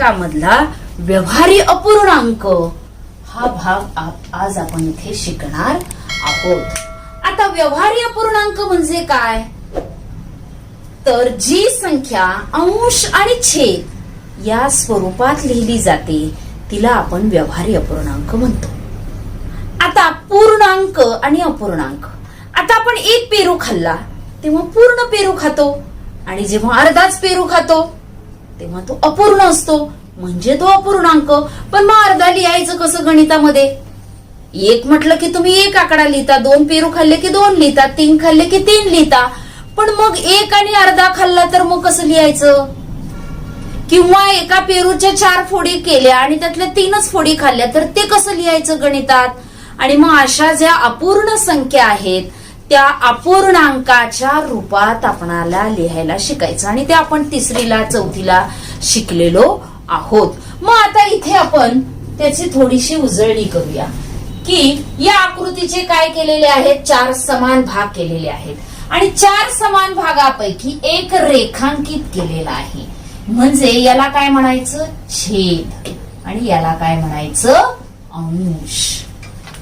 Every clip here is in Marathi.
मधला व्यवहारी अपूर्णांक हा भाग आज आपण इथे शिकणार आहोत. आता व्यवहारी अपूर्णांक म्हणजे काय, तर जी संख्या अंश आणि छेद या स्वरूपात लिहिली जाते तिला आपण व्यवहारी अपूर्णांक म्हणतो. आता पूर्णांक आणि अपूर्णांक, आता आपण एक पेरू खाल्ला तेव्हा पूर्ण पेरू खातो आणि जेव्हा अर्धाच पेरू खातो तेव्हा तो अपूर्ण असतो, म्हणजे तो अपूर्णांक. पण मग अर्धा लिहायचं कसं गणितामध्ये? एक म्हटलं की तुम्ही एक आकडा लिहिता, दोन पेरू खाल्ले की दोन लिहिता, तीन खाल्ले की तीन लिहिता. पण मग एक आणि अर्धा खाल्ला तर मग कसं लिहायचं? किंवा एका पेरूच्या 4 फोडी केल्या आणि त्यातल्या 3च फोडी खाल्ल्या तर ते कसं लिहायचं गणितात? आणि मग अशा ज्या अपूर्ण संख्या आहेत त्या अपूर्णांकाच्या रूपात आपणाला लिहायला शिकायचं आणि ते आपण 3रीला 4थीला शिकलेलो आहोत. मग आता इथे आपण त्याची थोडीशी उजळणी करूया की या आकृतीचे काय केलेले आहेत, 4 समान भाग केलेले आहेत आणि 4 समान भागापैकी एक रेखांकित केलेला आहे. म्हणजे याला काय म्हणायचं, छेद, आणि याला काय म्हणायचं, अंश.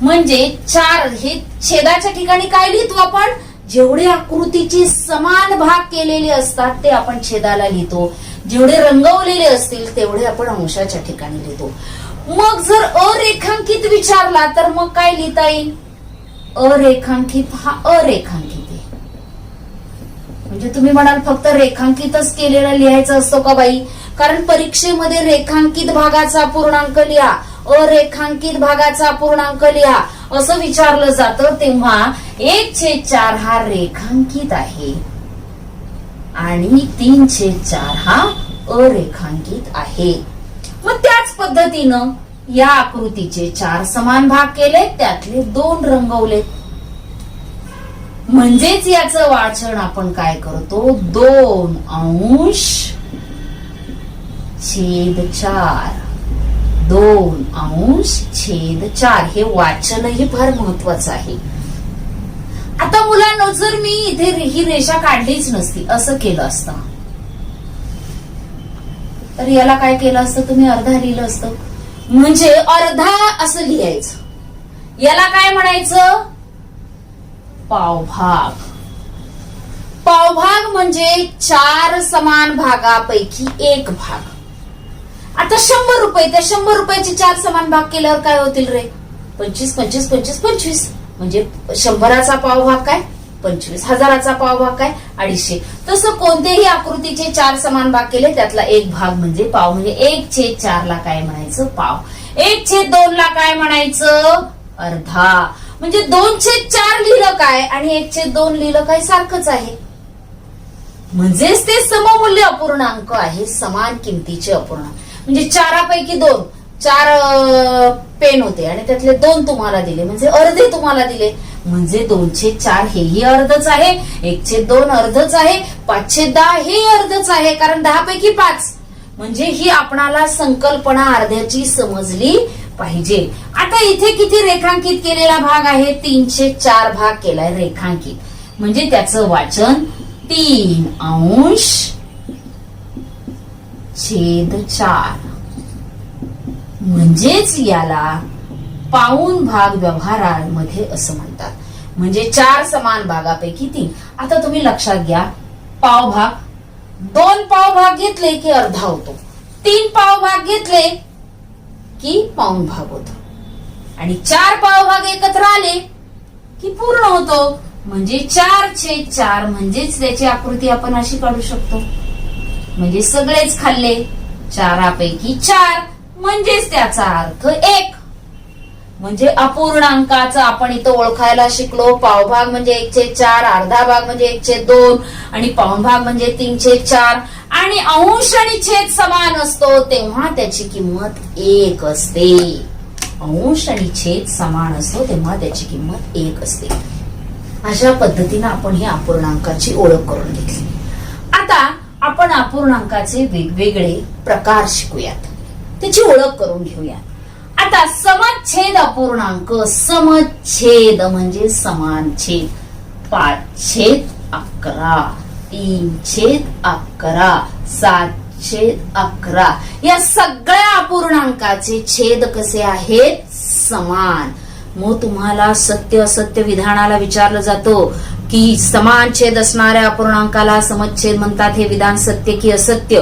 म्हणजे 4 हे छेदाच्या ठिकाणी काय लिहितो आपण, जेवढे आकृतीचे समान भाग केलेले असतात ते आपण छेदाला लिहितो, जेवढे रंगवलेले असतील तेवढे आपण अंशाच्या ठिकाणी लिहितो. मग जर अरेखांकित विचारला तर मग काय लिहिता येईल, अरेखांकित हा अरेखांकित आहे. म्हणजे तुम्ही म्हणाल फक्त रेखांकितच केलेला लिहायचा असतो का बाई, कारण परीक्षेमध्ये रेखांकित भागाचा पूर्णांक लिहा, अरेखांकित भागाचा पूर्णांक लिहा असं विचारलं जातं. तेव्हा 1/4 हा रेखांकित आहे आणि 3/4 हा अरेखांकित आहे. मग त्याच पद्धतीनं या आकृतीचे 4 समान भाग केले, त्यातले 2 रंगवले. म्हणजेच याचं वाचन आपण काय करतो, 2 अंश छेद 4, 2 अंश छेद 4 हे वाचनही फार महत्वाचं आहे. आता मुलांनो, जर मी इथे ही रेषा काढलीच नसती, असं केलं असतं तर याला काय केलं असतं, तुम्ही अर्धा लिहिलं असतं. म्हणजे अर्धा असं लिहायचं, याला काय म्हणायचं, पावभाग. पावभाग म्हणजे 4 समान भागापैकी एक भाग. आता 100 रुपये, त्या 100 रुपयाचे 4 समान भाग केल्यावर काय होतील रे, 25, 25, 25, 25. म्हणजे 100चा पावभाग काय, 25. 1000चा पावभाग काय, 250. तसं कोणत्याही आकृतीचे 4 समान भाग केले त्यातला एक भाग म्हणजे पाव. म्हणजे 1/4 ला काय म्हणायचं, पाव. 1/2 ला काय म्हणायचं, अर्धा. म्हणजे 2/4 लिहिलं काय आणि 1/2 लिहिलं काय, सारखंच आहे. म्हणजेच ते सममूल्य अपूर्णांक आहे, समान किमतीचे अपूर्णांक. म्हणजे 4पैकी 2, 4 पेन होते आणि त्यातले 2 तुम्हाला दिले, म्हणजे अर्धे तुम्हाला दिले. म्हणजे 2/4 हेही अर्धच आहे, 1/2 अर्धच आहे, 5/10 हे अर्धच आहे, कारण 10 पैकी 5. म्हणजे ही आपणाला संकल्पना अर्ध्याची समजली पाहिजे. आता इथे किती रेखांकित केलेला भाग आहे, 3/4 भाग केलाय रेखांकित. म्हणजे त्याचं वाचन 3 अंश छेद 4. म्हणजेच याला पाऊण भाग व्यवहारामध्ये असं म्हणतात. म्हणजे 4 समान भागापैकी 3. आता तुम्ही लक्षात घ्या, पावभाग, 2 पावभाग घेतले की अर्धा होतो, 3 पावभाग घेतले की पाऊण भाग होतो आणि 4 पावभाग एकत्र आले की पूर्ण होतो. म्हणजे 4/4. म्हणजेच त्याची आकृती आपण अशी काढू शकतो. म्हणजे सगळेच खाल्ले, 4पैकी 4, म्हणजेच त्याचा अर्थ 1. म्हणजे अपूर्णांकाचं आपण इथं ओळखायला शिकलो. पावभाग म्हणजे 1/4, अर्धा भाग म्हणजे 1/2 आणि पाऊण भाग म्हणजे 3/4. आणि अंश आणि छेद समान असतो तेव्हा त्याची किंमत 1 असते. अंश आणि छेद समान असतो तेव्हा त्याची किंमत 1 असते. अशा पद्धतीने आपण ही अपूर्णांकाची ओळख करून घेतली. आता आपण अपूर्णांकाचे वेगवेगळे प्रकार शिकूयात, त्याची ओळख करून घेऊयात. आता समच्छेद अपूर्णांक. समच्छेद म्हणजे समान छेद. 5/11, 3/11, छेद 11. या सगळ्या अपूर्णांकाचे छेद कसे आहेत? समान. मग तुम्हाला सत्य असत्य विधानाला विचारलं जातो की समान छेद असणाऱ्या अपूर्णांकाला समच्छेद म्हणतात. हे विधान सत्य की असत्य?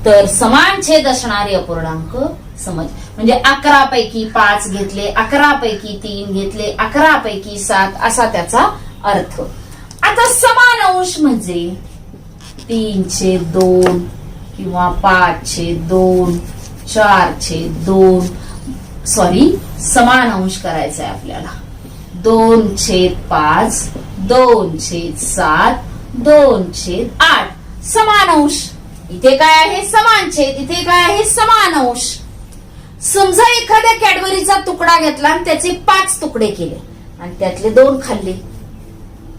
तर समान छेद असणारे अपूर्णांक समज. म्हणजे 11 पैकी 5 घेतले, 11 पैकी 3 घेतले, 11 पैकी 7 असा त्याचा अर्थ. आता समान अंश म्हणजे 3/2 किंवा 5/2, 4/2. सॉरी, समान अंश करायचा आहे आपल्याला. 2/5, 2/7, 2/8. समान अंश. इथे काय आहे? समान छेद. इथे काय आहे? समान अंश. समजा एखाद्या कॅडबरीचा तुकडा घेतला आणि त्याचे 5 तुकडे केले आणि त्यातले 2 खाल्ले.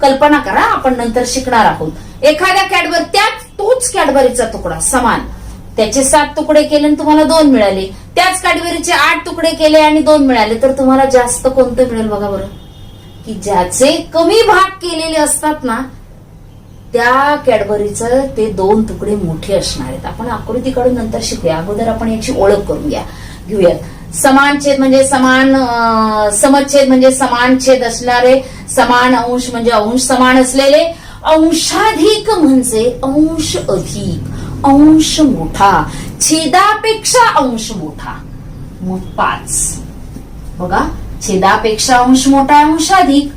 कल्पना करा, आपण नंतर शिकणार आहोत. एखाद्या कॅडबरी, तोच कॅडबरीचा तुकडा समान, त्याचे 7 तुकडे केले आणि तुम्हाला 2 मिळाले. त्याच कॅडबरीचे 8 तुकडे केले आणि 2 मिळाले. तर तुम्हाला जास्त कोणतं मिळेल बघा बरं? की ज्याचे कमी भाग केलेले असतात ना, त्या कॅडबरीचं ते 2 तुकडे मोठे असणार आहेत. आपण आकृतीकडून नंतर शिकूया. अगोदर आपण याची ओळख करून घेऊयात. समान छेद म्हणजे समान, समच्छेद म्हणजे समान छेद असणारे, समान अंश म्हणजे अंश समान असलेले, अंशाधिक म्हणजे अंश अधिक, अंश मोठा, छेदापेक्षा अंश मोठा. मग 5 बघा, छेदापेक्षा अंश मोठा अंशाधिक,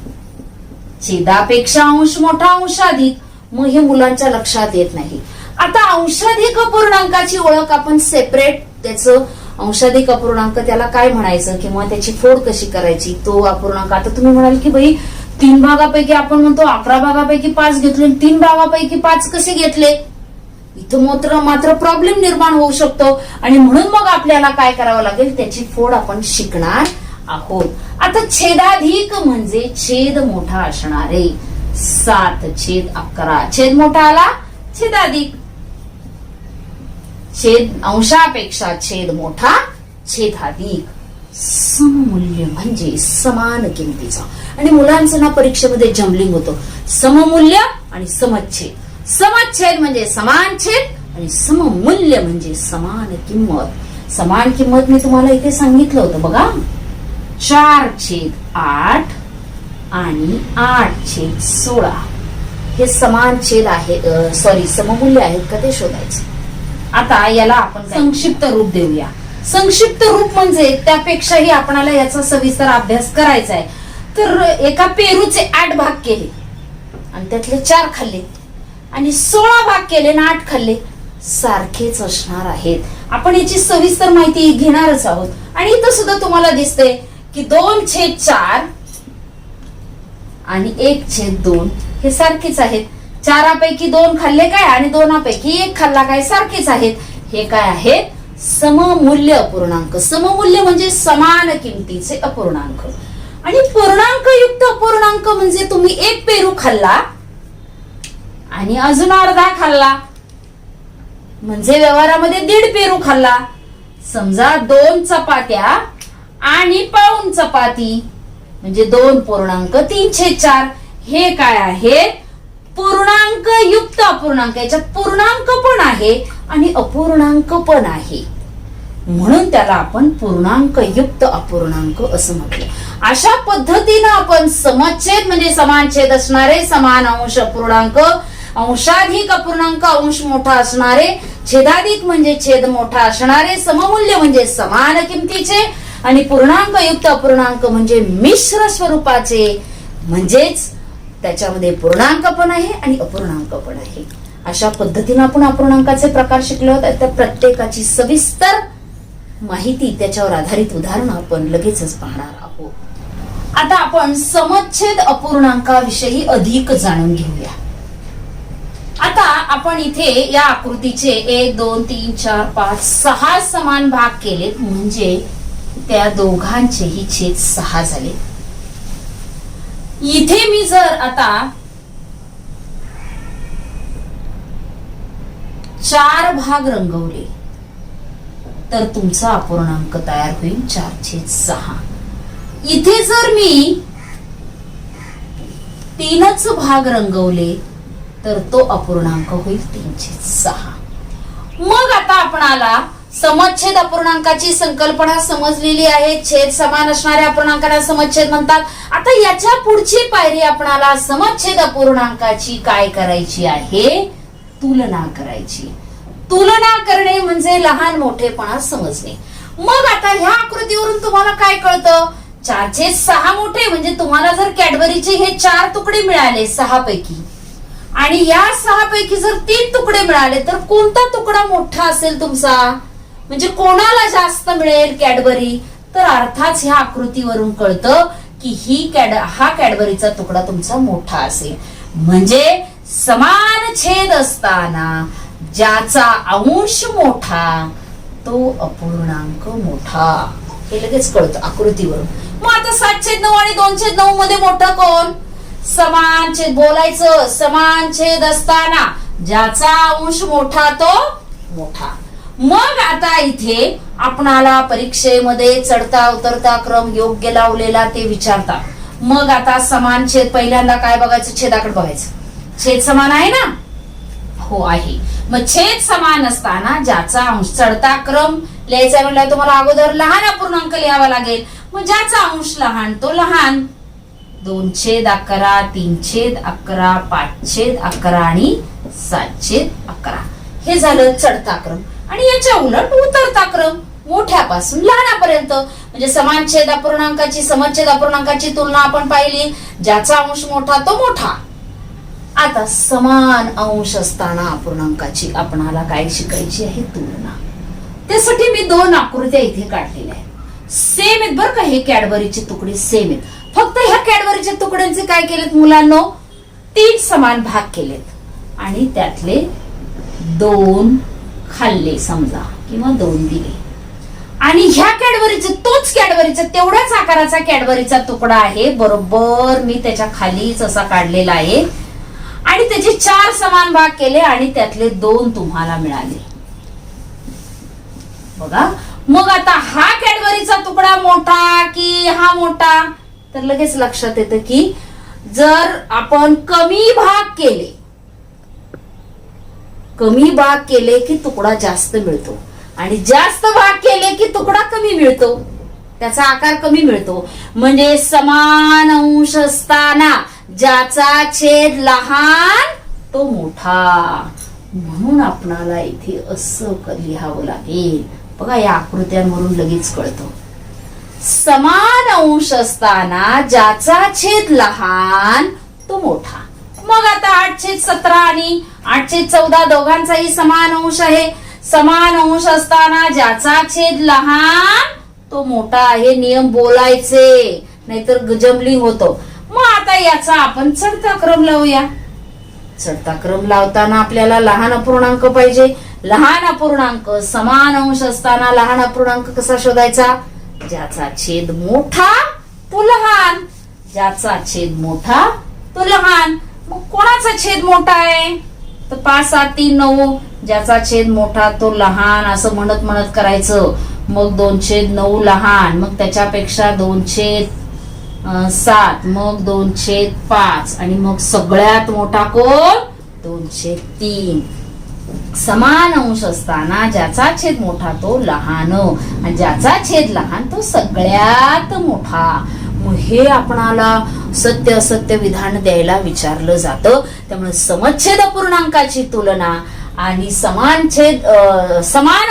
छेदापेक्षा अंश मोठा अंशाधिक. मग हे मुलांच्या लक्षात येत नाही. आता अंशाधिक अपूर्णांकाची ओळख आपण सेपरेट, त्याचं अंशाधिक अपूर्णांक त्याला काय म्हणायचं किंवा त्याची फोड कशी करायची, तो अपूर्णांक. आता तुम्ही म्हणाल की बाई 3 भागापैकी आपण म्हणतो 11 भागापैकी 5 घेतले, 3 भागापैकी 5 कसे घेतले? इथं मात्र प्रॉब्लेम निर्माण होऊ शकतो आणि म्हणून मग आपल्याला काय करावं लागेल, त्याची फोड आपण शिकणार आहोत. आता छेदाधिक म्हणजे छेद मोठा असणारे, 7/11. छेद मोठा आला, छेदाधिक. छेद अंशापेक्षा छेद मोठा, छेदाधिक. सममूल्य म्हणजे समान किमतीचा. आणि मुलांचं ना परीक्षेमध्ये जम्बलिंग होतं, सममूल्य आणि समच्छेद. समच्छेद म्हणजे समान छेद आणि सममूल्य म्हणजे समान किंमत. समान किंमत मी तुम्हाला इथे सांगितलं होतं बघा, 4/8 आणि 8/16. हे समान छेद आहे, सॉरी सममूल्य आहेत का ते शोधायचे. आता याला आपण संक्षिप्त रूप देऊया. संक्षिप्त रूप म्हणजे त्यापेक्षाही आपल्याला याचा सविस्तर अभ्यास करायचा आहे. तर एका पेरूचे 8 भाग केले आणि त्यातले 4 खाल्ले आणि 16 भाग केले आणि 8 खाल्ले, सारखेच असणार आहेत. आपण याची सविस्तर माहिती घेणारच आहोत. आणि इथं सुद्धा तुम्हाला दिसते की 2/4 आणि 1/2 हे सारखेच आहेत. 4पैकी 2 खाल्ले काय आणि 2पैकी 1 खाल्ला काय, सारखेच आहेत. हे काय आहेत? सममूल्य अपूर्णांक. सममूल्य म्हणजे समान किमतीचे अपूर्णांक. आणि पूर्णांकयुक्त अपूर्णांक म्हणजे तुम्ही 1 पेरू खाल्ला आणि अजून अर्धा खाल्ला, म्हणजे व्यवहारामध्ये 1.5 पेरू खाल्ला. समजा 2 चपात्या आणि पाऊण चपाती म्हणजे 2.3/4. हे काय आहे? पूर्णांक युक्त अपूर्णांक. याच्यात पूर्णांक पण आहे आणि अपूर्णांक पण आहे, म्हणून त्याला आपण पूर्णांक युक्त अपूर्णांक असं म्हटलं. अशा पद्धतीनं आपण समच्छेद म्हणजे समान छेद असणारे, समान अंश अपूर्णांक, अंशाधिक अपूर्णांक अंश मोठा असणारे, छेदाधिक म्हणजे छेद मोठा असणारे, सममूल्य म्हणजे समान किमतीचे आणि पूर्णांक युक्त अपूर्णांक म्हणजे मिश्र स्वरूपाचे, म्हणजेच त्याच्यामध्ये पूर्णांक पण आहे आणि अपूर्णांक पण आहे. अशा पद्धतीने आपण अपूर्णांकाचे प्रकार शिकलो आहोत. त्या प्रत्येकाची सविस्तर माहिती, त्याच्यावर आधारित उदाहरण आपण लगेचच पाहणार आहोत. आता आपण समच्छेद अपूर्णांकाविषयी अधिक जाणून घेऊया. आता आपण इथे या आकृतीचे 1, 2, 3, 4, 5, 6 समान भाग केलेत, म्हणजे त्या दोघांचेही छेद 6 झाले. इथे मी जर आता 4 भाग रंगवले तर तुमचा अपूर्णांक तयार होईल 4/6. इथे जर मी 3च भाग रंगवले तर तो अपूर्णांक होईल 3/6. मग आता आपणाला समच्छेद अपूर्णांकाची संकल्पना समजलेली आहे. छेद समान असणाऱ्या अपूर्णांकाला समच्छेद म्हणतात. आता याच्या पुढची पायरी आपणाला समच्छेद अपूर्णांकाची काय करायची आहे? तुलना करायची. तुलना करणे म्हणजे लहान मोठेपणा समजणे. मग आता ह्या आकृतीवरून तुम्हाला काय कळतं? 4/6 मोठे म्हणजे तुम्हाला जर कॅडबरीचे हे 4 तुकडे मिळाले 6 पैकी आणि या 6 पैकी जर 3 तुकडे मिळाले तर कोणता तुकडा मोठा असेल तुमचा? म्हणजे कोणाला जास्त मिळेल कॅडबरी? तर अर्थात ह्या आकृतीवरून कळतं की हा कॅडबरीचा तुकडा तुमचा मोठा असेल. म्हणजे समान छेद असताना ज्याचा अंश मोठा तो अपूर्णांक मोठा, हे लगेच कळतं आकृतीवरून. मग आता 7/9 आणि 2/9 मध्ये मोठं कोण? समान छेद. बोलायचं समान छेद असताना ज्याचा अंश मोठा तो मोठा. मग आता इथे आपणाला परीक्षेमध्ये चढता उतरता क्रम योग्य लावलेला ते विचारतात. मग आता समान छेद पहिल्यांदा काय बघायचं? छेदाकडे बघायचं. छेद समान आहे ना? हो आहे. मग छेद समान असताना ज्याचा अंश, चढता क्रम लिहायचा म्हणल्यावर तुम्हाला अगोदर लहान अपूर्णांक लिहावा लागेल. मग ज्याचा अंश लहान तो लहान. 2/11, 3/11, 5/11 आणि 7/11 हे झालं चढता क्रम. आणि याच्या उलट उतरता क्रम मोठ्यापासून लहानापर्यंत. म्हणजे समान छेद अपूर्णांकाची समच्छेद अपूर्णांकाची तुलना आपण पाहिली. ज्याचा अंश मोठा तो मोठा. आता समान अंश असताना अपूर्णांकाची आपणाला काय शिकायची आहे? तुलना. त्यासाठी मी 2 आकृत्या इथे काढलेल्या आहेत. सेम आहेत बरं का, हे कॅडबरीचे तुकडे सेम आहेत. फक्त ह्या कॅडबरीच्या तुकड्यांचे काय केलेत मुलांनो? 3 समान भाग केलेत आणि त्यातले 2 खाल्ले समजा किंवा 2 दिले. आणि ह्या कॅडबरीचे तोच कॅडबरीचा तेवढ्याच आकाराचा कॅडबरीचा तुकडा आहे. बरोबर मी त्याच्या खालीच असा काढलेला आहे आणि त्याचे 4 समान भाग केले आणि त्यातले 2 तुम्हाला मिळाले. बघा. मग आता हा कॅडबरीचा तुकडा मोठा की हा मोठा? तर लगेच लक्षात येतं की जर आपण कमी भाग केले की तुकडा जास्त मिळतो आणि जास्त भाग केले की तुकडा कमी मिळतो, त्याचा आकार कमी मिळतो. म्हणजे समान अंश असताना ज्याचा छेद लहान तो मोठा. म्हणून आपणाला इथे असं लिहावं लागेल. बघा या आकृत्यांवरून लगेच कळतं. समान अंश असताना ज्याचा छेद लहान तो मोठा. मग आता 8/17 आणि 8/14 दोघांचाही समान अंश आहे. समान अंश असताना ज्याचा छेद लहान तो मोठा. हे नियम बोलायचे नाहीतर जमलिंग होतो. मग आता याचा आपण चढता क्रम लावूया. चढता क्रम लावताना आपल्याला लहान अपूर्णांक पाहिजे. लहान अपूर्णांक समान अंश असताना लहान अपूर्णांक कसा शोधायचा? ज्याचा छेद मोठा तो लहान. ज्याचा छेद मोठा तो लहान. मग कोणाचा छेद मोठा आहे? तर 5, 7, 3, 9. ज्याचा छेद मोठा तो लहान असं म्हणत म्हणत करायचं. मग 2/9 लहान, मग त्याच्यापेक्षा 2/7, मग 2/5 आणि मग सगळ्यात मोठा कोण? 2/3. समान अंश असताना ज्याचा छेद मोठा तो लहान आणि ज्याचा छेद लहान तो सगळ्यात मोठा. मग हे आपणाला सत्य असत्य विधान द्यायला विचारलं जातं. त्यामुळे समच्छेद अपूर्णांकाची तुलना आणि समान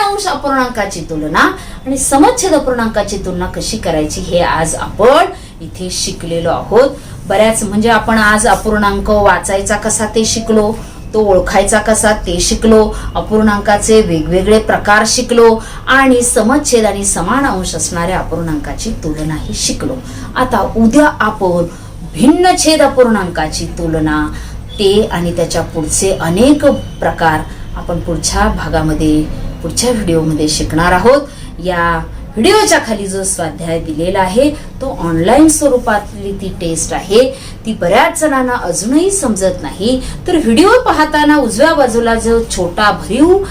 अंश अपूर्णांकाची तुलना आणि समच्छेद अपूर्णांकाची तुलना कशी करायची हे आज आपण इथे शिकलेलो आहोत. बऱ्याच म्हणजे आपण आज अपूर्णांक वाचायचा कसा ते शिकलो, तो ओळखायचा कसा ते शिकलो, अपूर्णांकाचे वेगवेगळे प्रकार शिकलो आणि समच्छेद आणि समान अंश असणाऱ्या अपूर्णांकाची तुलनाही शिकलो. आता उद्या आपण भिन्न छेद अपूर्णांकाची तुलना ते आणि त्याच्या पुढचे अनेक प्रकार आपण पुढच्या भागामध्ये पुढच्या व्हिडिओमध्ये शिकणार आहोत. या व्हिडिओच्या खाली जो स्वाध्याय दिलेला आहे तो ऑनलाईन स्वरूपातली ती टेस्ट आहे. ती बऱ्याच जणांना अजूनही समजत नाही. तर व्हिडिओ पाहताना उजव्या बाजूला जो छोटा भरीव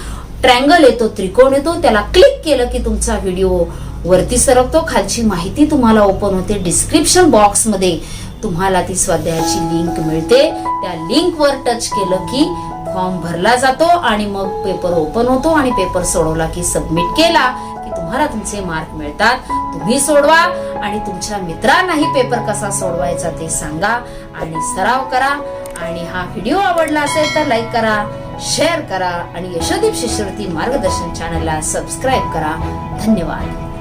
ट्रँगल येतो, त्रिकोण येतो, त्याला क्लिक केलं की तुमचा व्हिडिओ वरती सरकतो. खालची माहिती तुम्हाला ओपन होते. डिस्क्रिप्शन बॉक्स मध्ये तुम्हाला ती स्वाध्यायाची लिंक मिळते. त्या लिंक वर टच केलं की फॉर्म भरला जातो आणि मग पेपर ओपन होतो आणि पेपर सोडवला की सबमिट केला की तुम्हाला तुमचे मार्क मिळतात. तुम्ही सोडवा आणि तुमच्या मित्रांनाही पेपर कसा सोडवायचा ते सांगा आणि सराव करा. आणि हा व्हिडिओ आवडला असेल तर लाईक करा, शेअर करा आणि यशोदीप शिष्यवृत्ती मार्गदर्शन चॅनलला सबस्क्राईब करा. धन्यवाद.